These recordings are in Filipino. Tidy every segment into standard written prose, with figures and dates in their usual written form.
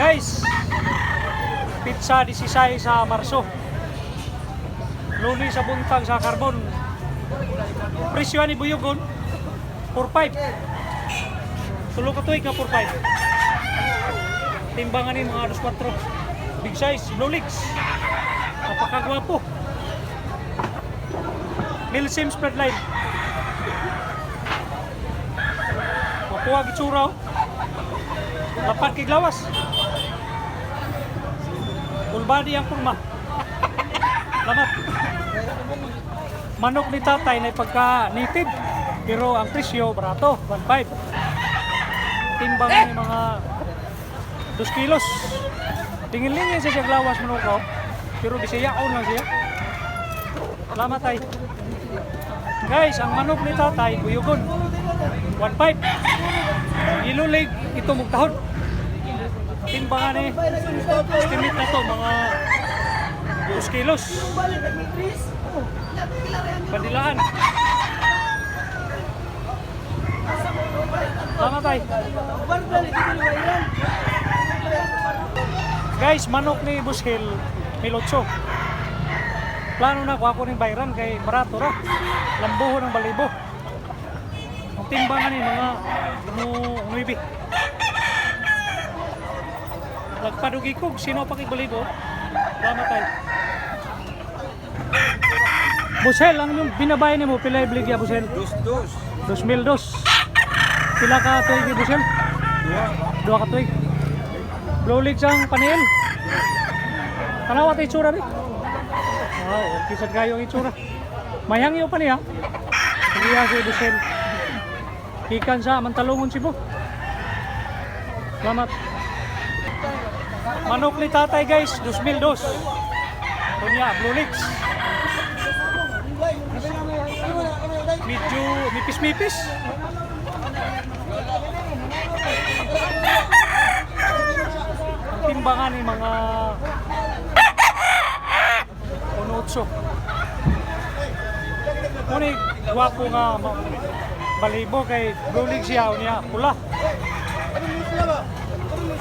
Guys, pizza 16 sa Marso. Luli sa buntag sa Carbon. Presyo ni Buyogon 4.5. Tulo ka tuig ka 4.5. Timbangan ni mga 2.4. Big size, Blue Leaks. Napakagwapo. Milsim spread line. Mapuha gitsura. Lapat kay glawas. Full body ang kurma. Lamat. Manok ni tatay na pagka-native. Pero ang presyo, barato, 1.5. Timbangan ni mga 2 kilos. Tingin-lingin siya glawas manok ko. Pero bisiyaon lang siya. Salamat tay. Guys, ang manok ni tatay, Buyogon. 1.5. Ilulig ito mugtahon. Timbangan ni estimate na to mga 2 kilos. Pandilaan. Salamat tay. Guys, manok ni Bushel, 1,800. Plano na ko ng bayran kay barato ra. Lambuho ng balibo. Ang timbangan ni mga 9. Nagpadugi ko, sino pa kay balibo? Salamat tayo. Bushel, ang yung binabayan mo, pila ibligya Bushel? 2,200. Pila ka tuig ni Bushel? 2 ka tuig. Blue Leaks ang panel. Tanawa tayo itsura rin. Kisad kayo ang itsura. Mayang iyo pa niya. Hindi si Bushel. Ikan sa Mantalungon Cebu. Salamat. Manok ni tatay guys, 2,200. Punya, Blue Leaks. Medyo mipis-mipis. Ang timbangan ni mga 1.8. Ngunit guwapo nga balibo kay Blue Leaks siya niya pula.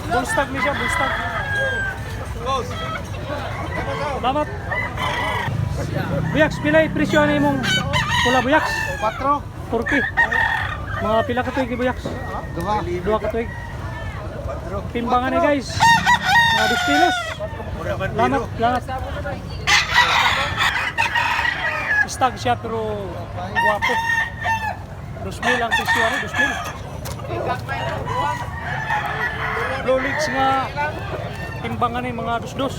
Bullstag ni siya, bullstag. Salamat. Buyaks, pilay presyo na imong pula buyaks? 4. 40. Mga pila ka tuig ni buyaks? 2 ka tuig. Timbangan ni guys. Mga 2 kilos. Salamat, salamat. Stag siya pero guwapo. 2,000 ang presyo ano, 2,000. Blue Leaks nga timbangan ni mga 2,200.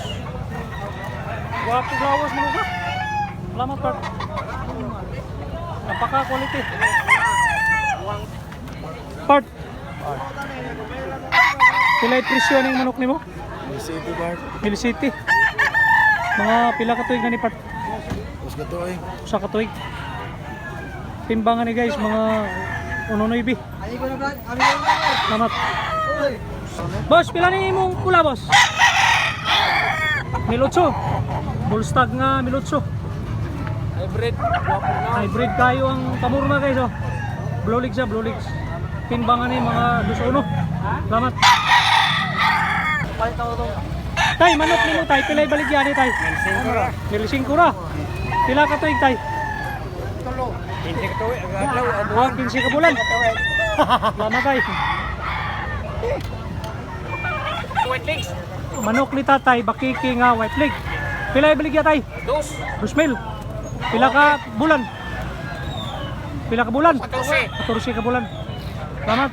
Guwapo glawas mo ba? Salamat part. Napaka quality. Part. Pilay presyo ning manok nimo? City Bar. Milicity. Mga pila ka tuig na ni part? Usga to eh. Sa katuig. Timbangan ni guys mga 1.9. Salamat. Boss, pila ni imong pula boss? 1,800. Bullstag nga 1,800. Hybrid. Hybrid kayo ang pamurma guys oh. Blue Leaks siya, Blue Leaks. Timbangan ni mga 2,100. Salamat. Tay, manok nimo tay, pilay baligyan ni tay. 1,500 ra. Pila ka tuig tay? 15 ka to eh. Agalaw. 15 ka bulan. Salamat tay. White legs. Manok ni tatay, bakiki nga white leg. Pila baligyan tay? 2,000. Pila ka bulan? Pila ka bulan? 14 ka bulan. Salamat.